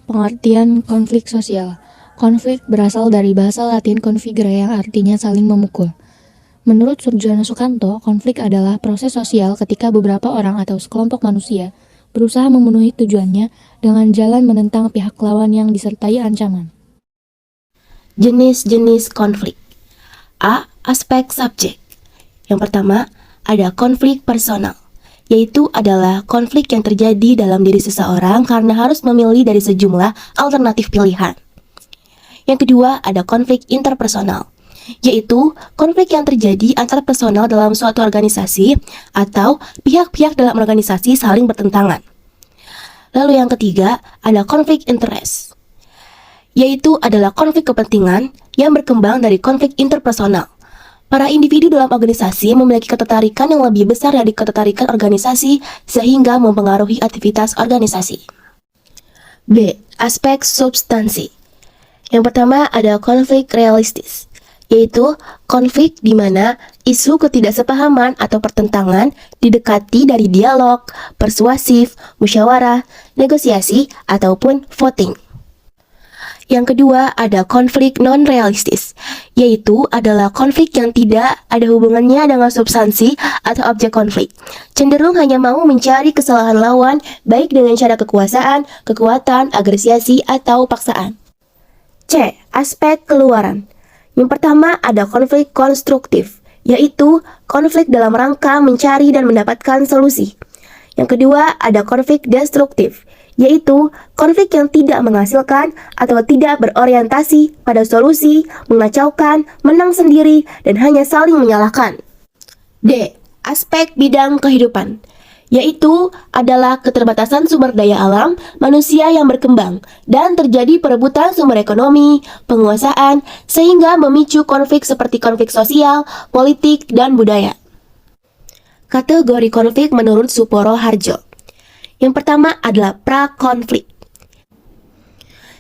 Pengertian konflik sosial. Konflik berasal dari bahasa Latin configere yang artinya saling memukul. Menurut Surjono Sukanto, konflik adalah proses sosial ketika beberapa orang atau sekelompok manusia berusaha memenuhi tujuannya dengan jalan menentang pihak lawan yang disertai ancaman. Jenis-jenis konflik. A. Aspek subjek. Yang pertama, ada konflik personal, yaitu adalah konflik yang terjadi dalam diri seseorang karena harus memilih dari sejumlah alternatif pilihan. Yang kedua, ada konflik interpersonal, yaitu konflik yang terjadi antar personal dalam suatu organisasi atau pihak-pihak dalam organisasi saling bertentangan. Lalu yang ketiga, ada konflik interest, yaitu adalah konflik kepentingan yang berkembang dari konflik interpersonal. Para individu dalam organisasi memiliki ketertarikan yang lebih besar dari ketertarikan organisasi sehingga mempengaruhi aktivitas organisasi. B. Aspek substansi. Yang pertama ada konflik realistis, yaitu konflik di mana isu ketidaksepahaman atau pertentangan didekati dari dialog, persuasif, musyawarah, negosiasi, ataupun voting. Yang kedua ada konflik non-realistis, yaitu adalah konflik yang tidak ada hubungannya dengan substansi atau objek konflik, cenderung hanya mau mencari kesalahan lawan baik dengan cara kekuasaan, kekuatan, agresiasi, atau paksaan. C. Aspek keluaran. Yang pertama ada konflik konstruktif, yaitu konflik dalam rangka mencari dan mendapatkan solusi. Yang kedua ada konflik destruktif, yaitu konflik yang tidak menghasilkan atau tidak berorientasi pada solusi, mengacaukan, menang sendiri, dan hanya saling menyalahkan. D. Aspek bidang kehidupan, yaitu adalah keterbatasan sumber daya alam manusia yang berkembang dan terjadi perebutan sumber ekonomi, penguasaan, sehingga memicu konflik seperti konflik sosial, politik, dan budaya. Kategori konflik menurut Suporo Harjo. Yang pertama adalah pra-konflik,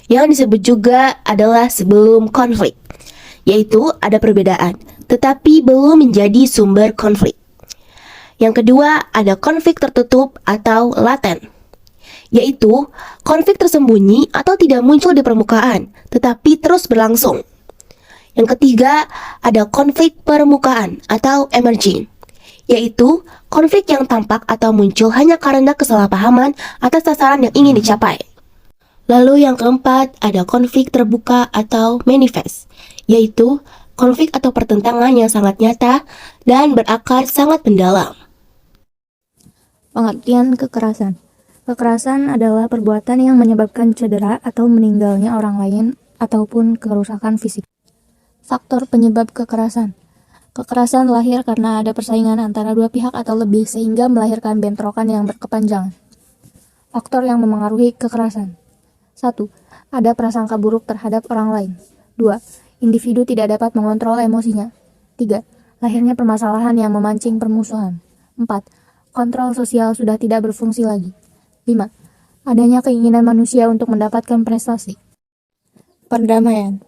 yang disebut juga adalah sebelum konflik, yaitu ada perbedaan, tetapi belum menjadi sumber konflik. Yang kedua ada konflik tertutup atau laten, yaitu konflik tersembunyi atau tidak muncul di permukaan, tetapi terus berlangsung. Yang ketiga ada konflik permukaan atau emerging, yaitu konflik yang tampak atau muncul hanya karena kesalahpahaman atas sasaran yang ingin dicapai. Lalu yang keempat ada konflik terbuka atau manifest, yaitu konflik atau pertentangan yang sangat nyata dan berakar sangat mendalam. Pengertian kekerasan. Kekerasan adalah perbuatan yang menyebabkan cedera atau meninggalnya orang lain ataupun kerusakan fisik. Faktor penyebab kekerasan. Kekerasan lahir karena ada persaingan antara dua pihak atau lebih sehingga melahirkan bentrokan yang berkepanjangan. Faktor yang memengaruhi kekerasan. 1. Ada prasangka buruk terhadap orang lain. 2. Individu tidak dapat mengontrol emosinya. 3. Lahirnya permasalahan yang memancing permusuhan. 4. Kontrol sosial sudah tidak berfungsi lagi. 5. Adanya keinginan manusia untuk mendapatkan prestasi. Perdamaian.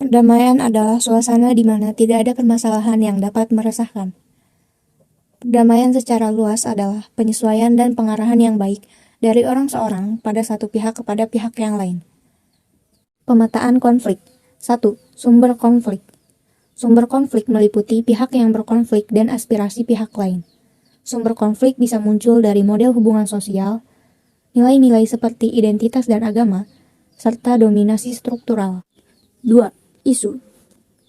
Perdamaian adalah suasana di mana tidak ada permasalahan yang dapat meresahkan. Perdamaian secara luas adalah penyesuaian dan pengarahan yang baik dari orang seorang pada satu pihak kepada pihak yang lain. Pemetaan konflik. 1. Sumber konflik. Sumber konflik meliputi pihak yang berkonflik dan aspirasi pihak lain. Sumber konflik bisa muncul dari model hubungan sosial, nilai-nilai seperti identitas dan agama, serta dominasi struktural. 2. Isu.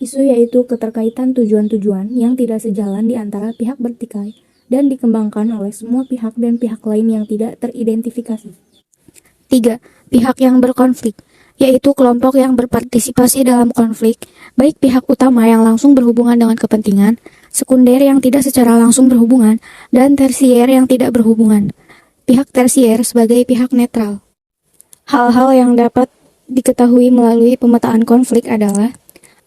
Isu yaitu keterkaitan tujuan-tujuan yang tidak sejalan di antara pihak bertikai dan dikembangkan oleh semua pihak dan pihak lain yang tidak teridentifikasi. 3. Pihak yang berkonflik, yaitu kelompok yang berpartisipasi dalam konflik, baik pihak utama yang langsung berhubungan dengan kepentingan, sekunder yang tidak secara langsung berhubungan, dan tersier yang tidak berhubungan. Pihak tersier sebagai pihak netral. Hal-hal yang dapat diketahui melalui pemetaan konflik adalah: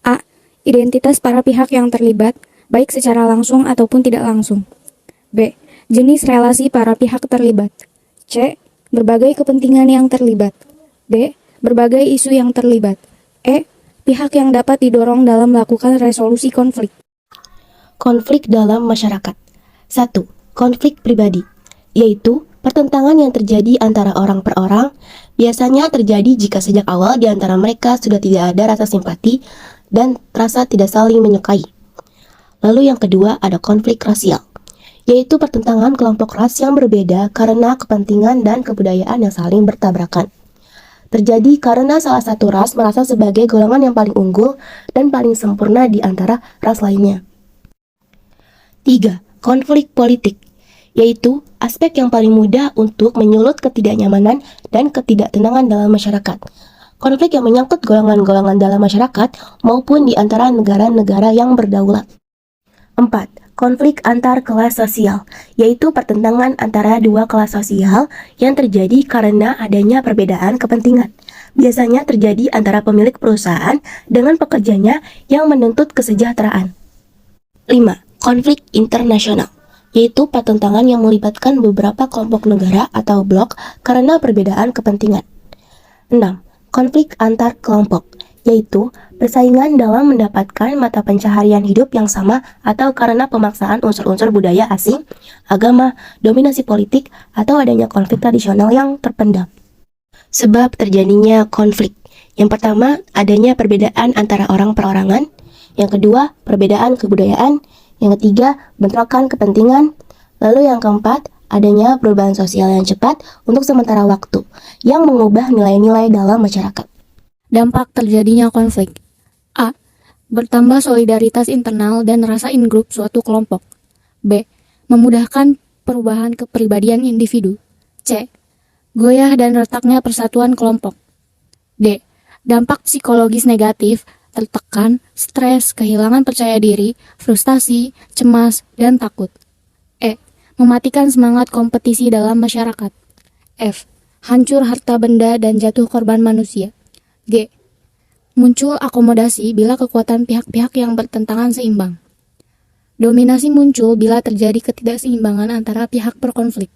A. Identitas para pihak yang terlibat, baik secara langsung ataupun tidak langsung. B. Jenis relasi para pihak terlibat. C. Berbagai kepentingan yang terlibat. D. Berbagai isu yang terlibat. E. Pihak yang dapat didorong dalam melakukan resolusi konflik. Konflik dalam masyarakat. 1. Konflik pribadi, yaitu Pertentangan yang terjadi antara orang per orang biasanya terjadi jika sejak awal di antara mereka sudah tidak ada rasa simpati dan rasa tidak saling menyukai. Lalu yang kedua ada konflik rasial, yaitu pertentangan kelompok ras yang berbeda karena kepentingan dan kebudayaan yang saling bertabrakan. Terjadi karena salah satu ras merasa sebagai golongan yang paling unggul dan paling sempurna di antara ras lainnya. 3. Konflik politik, yaitu aspek yang paling mudah untuk menyulut ketidaknyamanan dan ketidaktenangan dalam masyarakat. Konflik yang menyangkut golongan-golongan dalam masyarakat maupun di antara negara-negara yang berdaulat. 4. Konflik antar kelas sosial, yaitu pertentangan antara dua kelas sosial yang terjadi karena adanya perbedaan kepentingan. Biasanya terjadi antara pemilik perusahaan dengan pekerjanya yang menuntut kesejahteraan. 5. Konflik internasional, yaitu pertentangan yang melibatkan beberapa kelompok negara atau blok karena perbedaan kepentingan. 6. Konflik antar kelompok, yaitu persaingan dalam mendapatkan mata pencaharian hidup yang sama atau karena pemaksaan unsur-unsur budaya asing, agama, dominasi politik, atau adanya konflik tradisional yang terpendam. Sebab terjadinya konflik. Yang pertama, adanya perbedaan antara orang perorangan. Yang kedua, perbedaan kebudayaan. Yang ketiga, bentrokan kepentingan. Lalu yang keempat, adanya perubahan sosial yang cepat untuk sementara waktu yang mengubah nilai-nilai dalam masyarakat. Dampak terjadinya konflik. A. Bertambah solidaritas internal dan rasa in-group suatu kelompok. B. Memudahkan perubahan kepribadian individu. C. Goyah dan retaknya persatuan kelompok. D. Dampak psikologis negatif, tertekan, stres, kehilangan percaya diri, frustasi, cemas, dan takut. E. Mematikan semangat kompetisi dalam masyarakat. F. Hancur harta benda dan jatuh korban manusia. G. Muncul akomodasi bila kekuatan pihak-pihak yang bertentangan seimbang. Dominasi muncul bila terjadi ketidakseimbangan antara pihak berkonflik.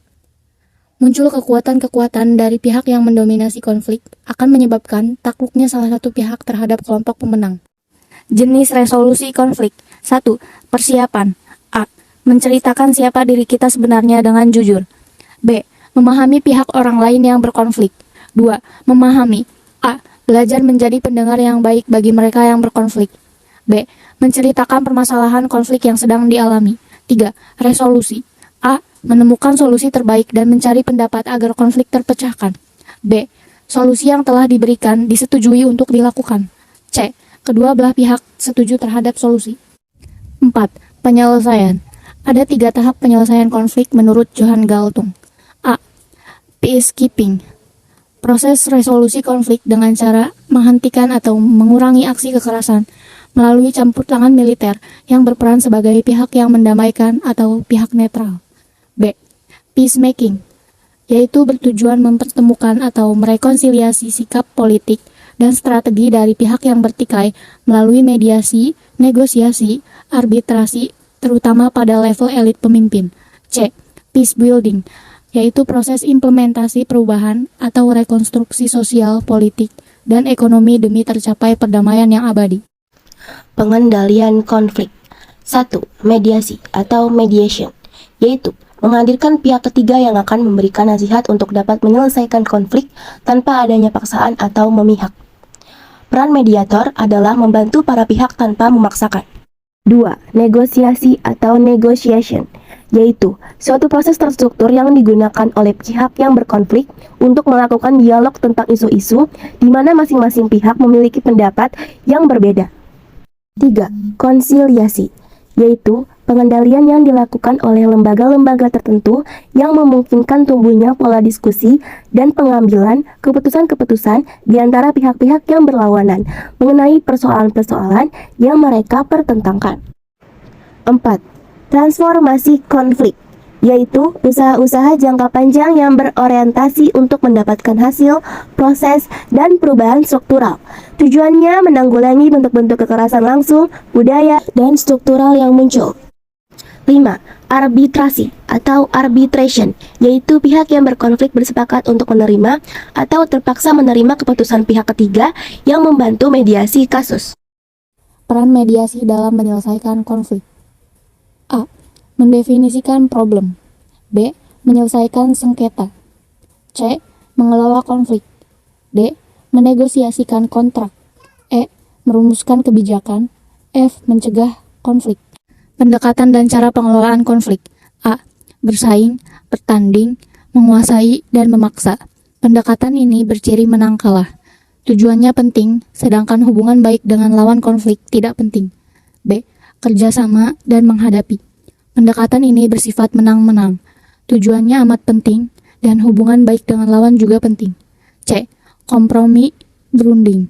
Muncul kekuatan-kekuatan dari pihak yang mendominasi konflik akan menyebabkan takluknya salah satu pihak terhadap kelompok pemenang. Jenis resolusi konflik. 1. Persiapan. A. Menceritakan siapa diri kita sebenarnya dengan jujur. B. Memahami pihak orang lain yang berkonflik. 2. Memahami. A. Belajar menjadi pendengar yang baik bagi mereka yang berkonflik. B. Menceritakan permasalahan konflik yang sedang dialami. 3. Resolusi. A. Menemukan solusi terbaik dan mencari pendapat agar konflik terpecahkan. B. Solusi yang telah diberikan disetujui untuk dilakukan. C. Kedua belah pihak setuju terhadap solusi. 4. Penyelesaian. Ada 3 tahap penyelesaian konflik menurut Johan Galtung. A. Peacekeeping. Proses resolusi konflik dengan cara menghentikan atau mengurangi aksi kekerasan melalui campur tangan militer yang berperan sebagai pihak yang mendamaikan atau pihak netral. B. Peacemaking, yaitu bertujuan mempertemukan atau merekonsiliasi sikap politik dan strategi dari pihak yang bertikai melalui mediasi, negosiasi, arbitrasi, terutama pada level elit pemimpin. C. Peace building, yaitu proses implementasi perubahan atau rekonstruksi sosial, politik, dan ekonomi demi tercapai perdamaian yang abadi. Pengendalian konflik. 1. Mediasi atau mediation, yaitu menghadirkan pihak ketiga yang akan memberikan nasihat untuk dapat menyelesaikan konflik tanpa adanya paksaan atau memihak. Peran mediator adalah membantu para pihak tanpa memaksakan. 2. Negosiasi atau negotiation, yaitu suatu proses terstruktur yang digunakan oleh pihak yang berkonflik untuk melakukan dialog tentang isu-isu di mana masing-masing pihak memiliki pendapat yang berbeda. 3. Konsiliasi, yaitu pengendalian yang dilakukan oleh lembaga-lembaga tertentu yang memungkinkan tumbuhnya pola diskusi dan pengambilan keputusan-keputusan di antara pihak-pihak yang berlawanan mengenai persoalan-persoalan yang mereka pertentangkan. 4. Transformasi konflik, yaitu usaha-usaha jangka panjang yang berorientasi untuk mendapatkan hasil, proses, dan perubahan struktural. Tujuannya menanggulangi bentuk-bentuk kekerasan langsung, budaya, dan struktural yang muncul. 5. Arbitrasi atau arbitration, yaitu pihak yang berkonflik bersepakat untuk menerima atau terpaksa menerima keputusan pihak ketiga yang membantu mediasi kasus. Peran mediasi dalam menyelesaikan konflik. A. Mendefinisikan problem. B. Menyelesaikan sengketa. C. Mengelola konflik. D. Menegosiasikan kontrak. E. Merumuskan kebijakan. F. Mencegah konflik. Pendekatan dan cara pengelolaan konflik. A. Bersaing, bertanding, menguasai, dan memaksa. Pendekatan ini berciri menang kalah. Tujuannya penting, sedangkan hubungan baik dengan lawan konflik tidak penting. B. Kerjasama dan menghadapi. Pendekatan ini bersifat menang-menang. Tujuannya amat penting, dan hubungan baik dengan lawan juga penting. C. Kompromi, berunding.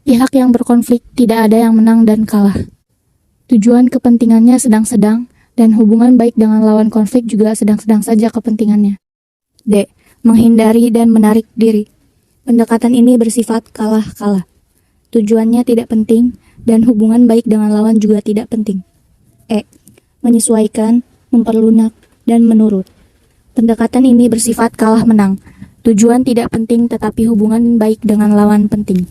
Pihak yang berkonflik tidak ada yang menang dan kalah. Tujuan kepentingannya sedang-sedang, dan hubungan baik dengan lawan konflik juga sedang-sedang saja kepentingannya. D. Menghindari dan menarik diri. Pendekatan ini bersifat kalah-kalah. Tujuannya tidak penting, dan hubungan baik dengan lawan juga tidak penting. E. Menyesuaikan, memperlunak, dan menurut. Pendekatan ini bersifat kalah-menang. Tujuan tidak penting tetapi hubungan baik dengan lawan penting.